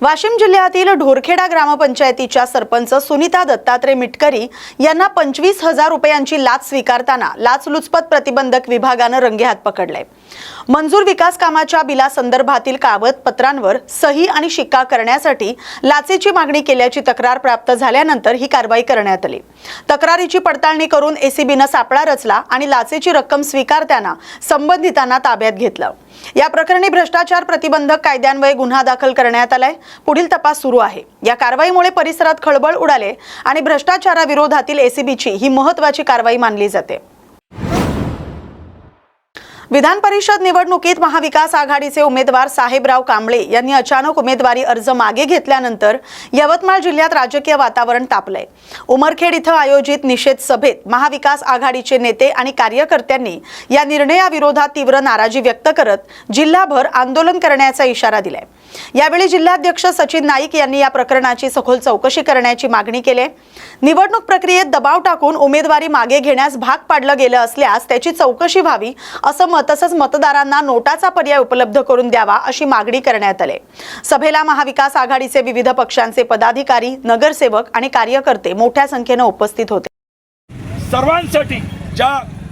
वाशिम जिल्ह्यातील ढोरखेडा ग्रामपंचायतीच्या सरपंच सुनीता दत्तात्रय मिटकरी यांना 25,000 रुपयांची लाच स्वीकारताना लाचलुचपत प्रतिबंधक विभागानं रंगेहात पकडले। मंजूर विकास कामाच्या बिलासंदर्भातील कागदपत्रांवर सही आणि शिक्का करण्यासाठी लाचेची मागणी केल्याची तक्रार प्राप्त झाल्यानंतर ही कारवाई करण्यात आली। तक्रारीची पडताळणी करून एसीबीने सापळा रचला आणि लाचेची रक्कम स्वीकारताना संबंधितांना ताब्यात घेतलं। या प्रकरणी भ्रष्टाचार प्रतिबंधक कायद्यान्वये गुन्हा दाखल करण्यात आलाय। पुढील तपास सुरू आहे। या कारवाईमुळे परिसरात खळबळ उडाले आणि भ्रष्टाचाराविरोधातील एसीबीची ही महत्त्वाची कारवाई मानली जाते। विधान परिषद निवडणुकीत महाविकास आघाडीचे उमेदवार साहेबराव कांबळे यांनी अचानक उमेदवारी अर्ज मागे घेतल्यानंतर यवतमाळ जिल्ह्यात राजकीय वातावरण तापलंय। उमरखेड इथं आयोजित निषेध सभेत महाविकास आघाडीचे नेते आणि कार्यकर्त्यांनी या निर्णयाविरोधात तीव्र नाराजी व्यक्त करत जिल्हाभर आंदोलन करण्याचा इशारा दिलाय। यावेळी जिल्हाध्यक्ष सचिन नाईक यांनी या प्रकरणाची सखोल चौकशी करण्याची मागणी केली। निवडणूक प्रक्रियेत दबाव टाकून उमेदवारी मागे घेण्यास भाग पाडलं गेलं असल्यास त्याची चौकशी व्हावी असं तसंच मतदारांना नोटाचा पर्याय उपलब्ध करून द्यावा अशी मागणी करण्यात आली। सभेला महाविकास आघाडीचे विविध पक्षांचे पदाधिकारी, नगरसेवक आणि कार्यकर्ते मोठ्या संख्येने उपस्थित होते। सर्वांसाठी ज्या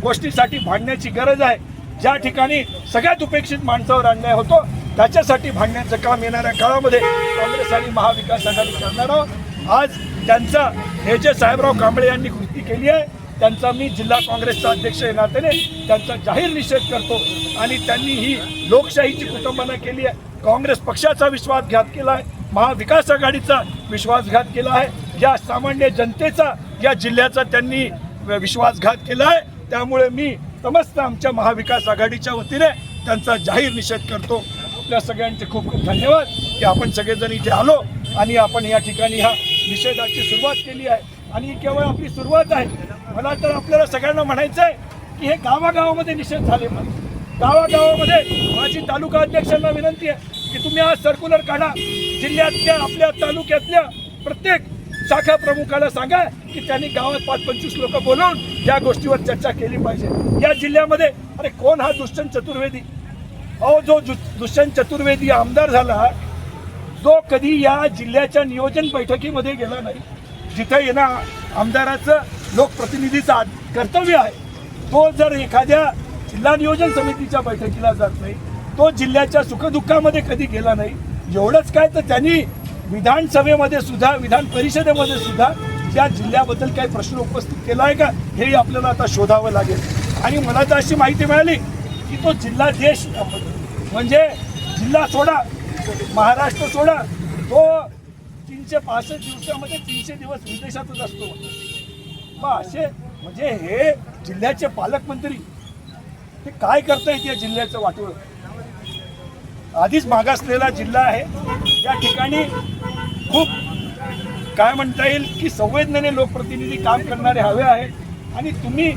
गोष्टीसाठी भांडण्याची गरज आहे, ज्या ठिकाणी सगळ्यात उपेक्षित माणसावर अन्याय होतो त्याच्यासाठी भांडण्याचं काम येणाऱ्या काळामध्ये काँग्रेस आणि महाविकास आघाडी करणार आहोत। आज त्यांचा हे जे साहेबराव कांबळे यांनी कृती केली आहे त्यांचा मी जिल्हा काँग्रेसचा अध्यक्ष या नात्याने त्यांचा जाहीर निषेध करतो आणि त्यांनी ही लोकशाहीची कुटुंबानं केली आहे। काँग्रेस पक्षाचा विश्वासघात केला आहे, महाविकास आघाडीचा विश्वासघात केला आहे, या सामान्य जनतेचा या जिल्ह्याचा त्यांनी विश्वासघात केला आहे। त्यामुळे मी समस्त आमच्या महाविकास आघाडीच्या वतीने त्यांचा जाहीर निषेध करतो। आपल्या सगळ्यांचे खूप खूप धन्यवाद की आपण सगळेजण इथे आलो आणि आपण या ठिकाणी ह्या निषेधाची सुरुवात केली आहे आणि ही केवळ आपली सुरुवात आहे। मला तर आपल्याला सगळ्यांना म्हणायचं आहे की हे गावागावामध्ये निषेध झाले पाहिजे। गावागावामध्ये माझी तालुका अध्यक्षांना विनंती आहे की तुम्ही आज सर्क्युलर काढा, जिल्ह्यातल्या आपल्या तालुक्यातल्या प्रत्येक शाखा प्रमुखाला सांगा की त्यांनी गावात 5-25 लोक बोलावून या गोष्टीवर चर्चा केली पाहिजे। या जिल्ह्यामध्ये अरे कोण हा दुष्यंत चतुर्वेदी, अहो जो दुष्यंत चतुर्वेदी आमदार झाला तो कधी या जिल्ह्याच्या नियोजन बैठकीमध्ये गेला नाही, जिथे येणं आमदाराचं लोकप्रतिनिधीचं कर्तव्य आहे। तो जर एखाद्या जिल्हा नियोजन समितीच्या बैठकीला जात नाही, तो जिल्ह्याच्या सुखदुःखामध्ये कधी गेला नाही। एवढंच काय तर त्यांनी विधानसभेमध्ये सुद्धा, विधान परिषदेमध्ये सुद्धा त्या जिल्ह्याबद्दल काही प्रश्न उपस्थित केला आहे का हे आपल्याला आता शोधावं लागेल। आणि मला तर अशी माहिती मिळाली की तो जिल्हा देश म्हणजे जिल्हा सोडा, महाराष्ट्र सोडा, तो 365 दिवसामध्ये 300 दिवस विदेशातच असतो। मग असे म्हणजे हे जिल्ह्याचे पालकमंत्री ते काय करतायत या जिल्ह्याचं वाटोळं। आधीच मागासलेला जिल्हा आहे, या ठिकाणी खूप काय म्हणता येईल की संवेदनेने लोकप्रतिनिधी काम करणारे हवे आहेत आणि तुम्ही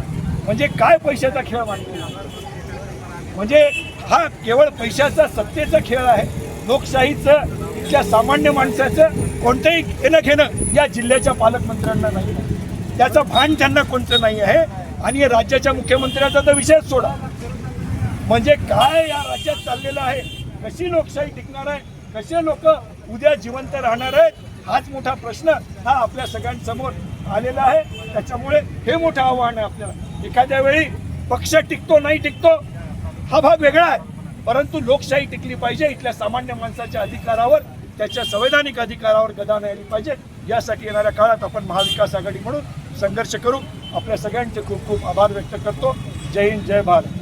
म्हणजे काय पैशाचा खेळ मांडतो, म्हणजे हा केवळ पैशाचा सत्तेचा खेळ आहे। लोकशाहीचं इथल्या सामान्य माणसाचं कोणतंही घेणं या जिल्ह्याच्या पालकमंत्र्यांना नाही, त्याचं भान त्यांना कोणतं नाही आहे। आणि राज्याच्या मुख्यमंत्र्याचा तर विषयच सोडा, म्हणजे काय या राज्यात चाललेलं आहे, कशी लोकशाही टिकणार आहे, कसे लोक उद्या जिवंत राहणार आहेत, हाच मोठा प्रश्न हा आपल्या सगळ्यांसमोर आलेला आहे। त्याच्यामुळे हे मोठं आव्हान आहे आपल्याला। एखाद्या वेळी पक्ष टिकतो नाही टिकतो हा भाग वेगळा आहे, परंतु लोकशाही टिकली पाहिजे। इथल्या सामान्य माणसाच्या अधिकारावर, त्याच्या संवैधानिक अधिकारावर गदा नाही आली पाहिजे। यासाठी येणाऱ्या काळात आपण महाविकास आघाडी म्हणून संघर्ष करू। आपल्या सगळ्यांचे खूप खूप आभार व्यक्त करतो। जय हिंद, जय भारत।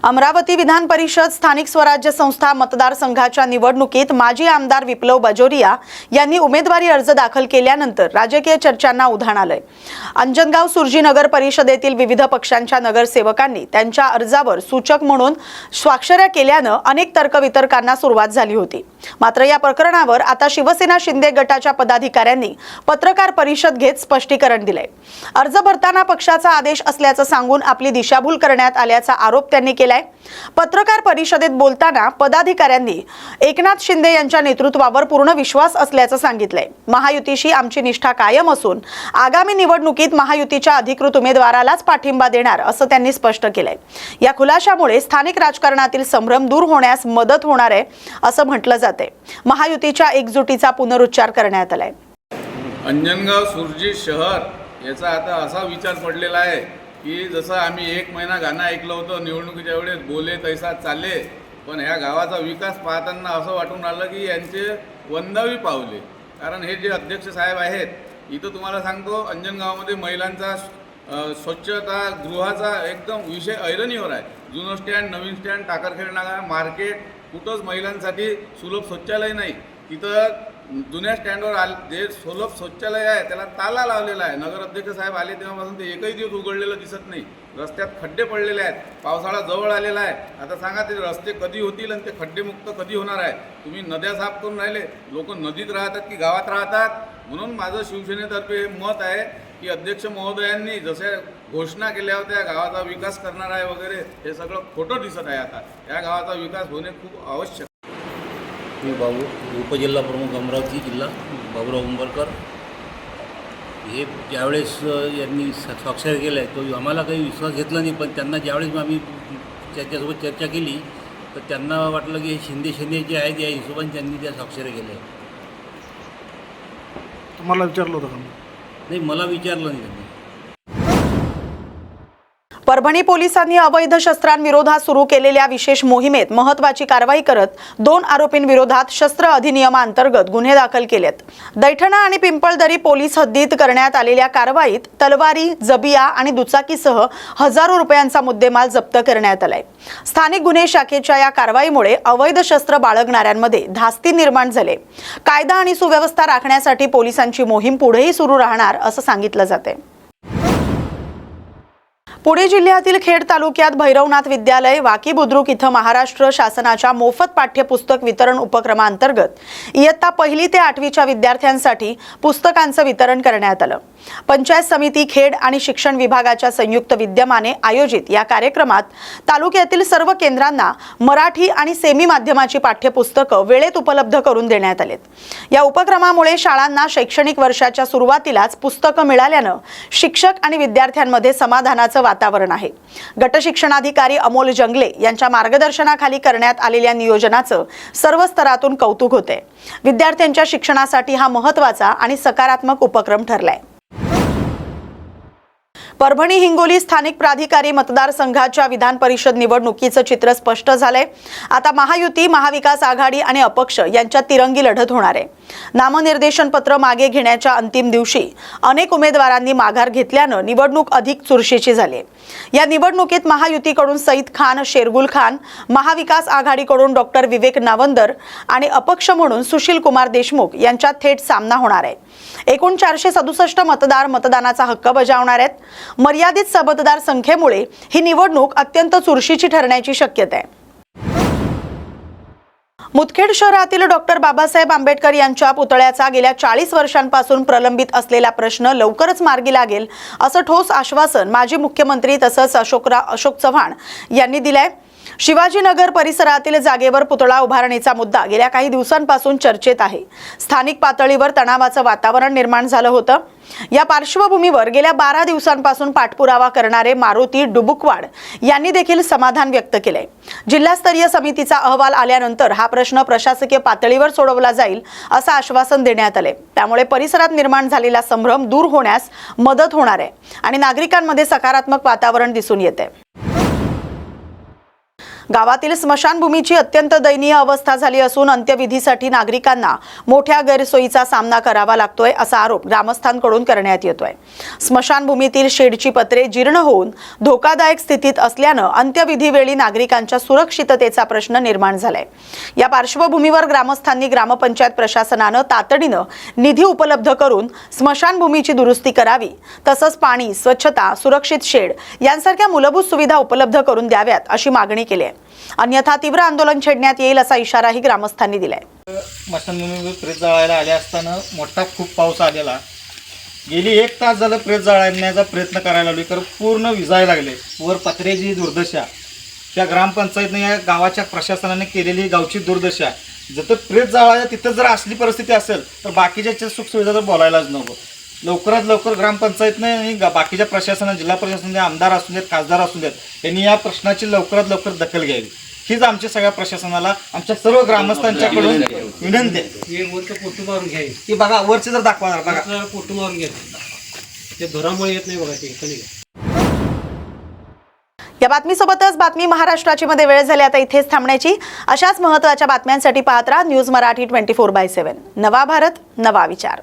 अमरावती विधान परिषद स्थानिक स्वराज्य संस्था मतदारसंघाच्या निवडणुकीत माजी आमदार विप्लव बाजोरिया यांनी उमेदवारी अर्ज दाखल केल्यानंतर राजकीय चर्चांना उधाण आलंय। अंजनगाव सुरजी नगर परिषदेतील विविध पक्षांच्या नगरसेवकांनी त्यांच्या अर्जावर सूचक म्हणून स्वाक्षऱ्या केल्यानं अनेक तर्कवितर्कांना सुरुवात झाली होती। मात्र या प्रकरणावर आता शिवसेना शिंदे गटाच्या पदाधिकाऱ्यांनी पत्रकार परिषद घेत स्पष्टीकरण दिलंय। अर्ज भरताना पक्षाचा आदेश असल्याचं सांगून आपली दिशाभूल करण्यात आल्याचा आरोप त्यांनी केला। केलाय। पत्रकार परिषदेत बोलताना पदाधिकाऱ्यांनी एकनाथ शिंदे यांच्या नेतृत्वावर पूर्ण विश्वास असल्याचं सांगितलंय। महायुतीशी आमची निष्ठा कायम असून आगामी निवडणुकीत महायुतीच्या अधिकृत उमेदवारालाच पाठिंबा देणार असं त्यांनी स्पष्ट केलंय। या खुलाशामुळे स्थानिक राजकारणातील संभ्रम दूर होण्यास मदत होणार आहे असं म्हटलं जाते। महायुतीच्या एकजुटीचा पुनरुच्चार करण्यात आलाय। अंजनगाव सुरजी शहर याचा आता असा विचार पडलेला आहे की जसं आम्ही एक महिना गाणं ऐकलं होतं निवडणुकीच्या वेळेस बोले तैसा चाले, पण ह्या गावाचा विकास पाहताना असं वाटून आलं की यांचे वंदावी पावले। कारण हे जे अध्यक्ष साहेब आहेत इथं तुम्हाला सांगतो अंजनगावमध्ये महिलांचा स्वच्छता गृहाचा एकदम विषय ऐरणीवर आहे। जुनं स्टँड, नवीन स्टँड, टाकरखेड नाका, मार्केट, कुठंच महिलांसाठी सुलभ शौचालय नाही। तिथं जुन्या स्टँडवर जे सुलभ शौचालय आहे त्याला ताला लावलेला आहे। नगराध्यक्ष साहेब आले तेव्हापासून ते एकही दिवस उघडलेलं दिसत नाही। रस्त्यात खड्डे पडलेले आहेत, पावसाळा जवळ आलेला आहे। आता सांगा ते रस्ते कधी होतील आणि ते खड्डेमुक्त कधी होणार आहे? तुम्ही नद्या साफ करून राहिले, लोक नदीत राहतात की गावात राहतात? म्हणून माझं शिवसेनेतर्फे हे मत आहे की अध्यक्ष महोदयांनी जसे घोषणा केल्या होत्या गावाचा विकास करणार आहे वगैरे, हे सगळं खोटं दिसत आहे। आता या गावाचा विकास होणे खूप आवश्यक। मी उपजिल्हा प्रमुख अमरावती जिल्हा बाबुराव उंबरकर। हे ज्यावेळेस यांनी स्वाक्षरी केलं आहे तो आम्हाला काही विश्वास घेतला नाही, पण त्यांना ज्यावेळेस आम्ही त्याच्यासोबत चर्चा केली तर त्यांना वाटलं की शिंदे जे आहेत या हिशोबाने त्यांनी त्या स्वाक्षरी केल्या। तुम्हाला विचारलं होतं का? नाही, मला विचारलं नाही त्यांनी। परभणी पोलिसांनी अवैध शस्त्रांविरोधात सुरू केलेल्या विशेष मोहिमेत महत्त्वाची कारवाई करत 2 आरोपींविरोधात शस्त्र अधिनियमांतर्गत गुन्हे दाखल केलेत। दैठणा आणि पिंपळदरी पोलीस हद्दीत करण्यात आलेल्या कारवाईत तलवारी, जबिया आणि दुचाकीसह हजारो रुपयांचा मुद्देमाल जप्त करण्यात आलाय। स्थानिक गुन्हे शाखेच्या या कारवाईमुळे अवैध शस्त्र बाळगणाऱ्यांमध्ये धास्ती निर्माण झाले। कायदा आणि सुव्यवस्था राखण्यासाठी पोलिसांची मोहीम पुढेही सुरू राहणार असं सांगितलं जाते। पुणे जिल्ह्यातील खेड तालुक्यात भैरवनाथ विद्यालय वाकी बुद्रुक इथं महाराष्ट्र शासनाच्या मोफत पाठ्यपुस्तक वितरण उपक्रमांतर्गत इयत्ता 1ली ते 8वीच्या विद्यार्थ्यांसाठी पुस्तकांचं वितरण करण्यात आलं। पंचायत समिती खेड आणि शिक्षण विभागाच्या संयुक्त विद्यमाने आयोजित या कार्यक्रमात तालुक्यातील सर्व केंद्रांना मराठी आणि सेमी माध्यमाची पाठ्यपुस्तकं वेळेत उपलब्ध करून देण्यात आलेत। या उपक्रमामुळे शाळांना शैक्षणिक वर्षाच्या सुरुवातीलाच पुस्तकं मिळाल्यानं शिक्षक आणि विद्यार्थ्यांमध्ये समाधानाचं वातावरण आहे। गट शिक्षणाधिकारी अमोल जंगले यांच्या मार्गदर्शनाखाली करण्यात आलेल्या नियोजनाचं सर्व स्तरातून कौतुक होते। विद्यार्थ्यांच्या शिक्षणासाठी हा महत्त्वाचा आणि सकारात्मक उपक्रम ठरलाय। परभणी हिंगोली स्थानिक प्राधिकारी मतदारसंघाच्या विधान परिषद निवडणुकीचं चित्र स्पष्ट झालंय। आता महायुती, महाविकास आघाडी आणि अपक्ष यांच्यात तिरंगी लढत होणार आहे। नामनिर्देशन पत्र मागे घेण्याच्या अंतिम दिवशी अनेक उमेदवारांनी माघार घेतल्यानं निवडणूक अधिक चुरशीची झाली। या निवडणुकीत महायुतीकडून सईद खान, शेरगुल खान, महाविकास आघाडीकडून डॉक्टर विवेक नावंदर आणि अपक्ष म्हणून सुशील कुमार देशमुख यांच्यात थेट सामना होणार आहे। एकूण 467 मतदार मतदानाचा हक्क बजावणार आहेत। मर्यादित मतदार संख्येमुळे ही निवडणूक अत्यंत चुरशीची ठरण्याची शक्यता आहे। मुदखेड शहरातील डॉक्टर बाबासाहेब आंबेडकर यांच्या पुतळ्याचा गेल्या 40 वर्षांपासून प्रलंबित असलेला प्रश्न लवकरच मार्गी लागेल असं ठोस आश्वासन माजी मुख्यमंत्री तसंच अशोक चव्हाण यांनी दिलंय। शिवाजीनगर परिसरातील जागेवर पुतळा उभारणीचा मुद्दा गेल्या काही दिवसांपासून चर्चेत आहे। स्थानिक पातळीवर तणावाचं वातावरण निर्माण झालं होतं। या पार्श्वभूमीवर गेल्या 12 दिवसांपासून पाठपुरावा करणारे मारुती डुबुकवाड यांनी देखील समाधान व्यक्त केलंय। जिल्हास्तरीय समितीचा अहवाल आल्यानंतर हा प्रश्न प्रशासकीय पातळीवर सोडवला जाईल असं आश्वासन देण्यात आले। त्यामुळे परिसरात निर्माण झालेला संभ्रम दूर होण्यास मदत होणार आहे आणि नागरिकांमध्ये सकारात्मक वातावरण दिसून येते। गावातील स्मशानभूमीची अत्यंत दयनीय अवस्था झाली असून अंत्यविधीसाठी नागरिकांना मोठ्या गैरसोयीचा सामना करावा लागतोय असा आरोप ग्रामस्थांकडून करण्यात येतोय। स्मशानभूमीतील शेडची पत्रे जीर्ण होऊन धोकादायक स्थितीत असल्यानं अंत्यविधीवेळी नागरिकांच्या सुरक्षिततेचा प्रश्न निर्माण झालाय। या पार्श्वभूमीवर ग्रामस्थांनी ग्रामपंचायत प्रशासनानं तातडीनं निधी उपलब्ध करून स्मशानभूमीची दुरुस्ती करावी, तसंच पाणी, स्वच्छता, सुरक्षित शेड यांसारख्या मूलभूत सुविधा उपलब्ध करून द्याव्यात अशी मागणी केली आहे। अन्यथा तीव्र आंदोलन छेडण्यात येईल असा इशाराही ग्रामस्थांनी दिलाय। स्मशानभूमीवर प्रेत जाळायला आले असताना मोठा खूप पाऊस आलेला। गेली 1 तास झालं प्रेत जाळण्याचा प्रयत्न करायला लागलो, तर पूर्ण विजायला लागले। वर पत्र्याची दुर्दशा त्या ग्रामपंचायतनं या गावाच्या प्रशासनाने केलेली ही गावची दुर्दशा आहे. जिथं प्रेत जाळायला तिथं जर असली परिस्थिती असेल तर बाकीच्या सुखसुविधा तर बोलायलाच नको. लवकरात लवकर ग्रामपंचायतनं आणि बाकीच्या प्रशासनाने, जिल्हा प्रशासनाने, आमदार असू देत, खासदार असू देत, यांनी या प्रश्नाची लवकरात लवकर दखल घ्यावी. हीच आमच्या सगळ्या प्रशासनाला, आमच्या सर्व ग्रामस्थांच्याकडून विनंती आहे. हे वरचं पोटू मारून घ्यावी. की बघा वरचे जर दाखवा बघा, जरा पोटू मारून घ्यायचं. ते धुरामुळे येत नाही बघा ते इकडे. या बातमीसोबतच बातमी महाराष्ट्राची मध्ये वेळ झाली आता इथेच थांबण्याची. अशाच महत्त्वाच्या बातम्यांसाठी पाहत राहा न्यूज मराठी 24/7. नवा भारत, नवा विचार.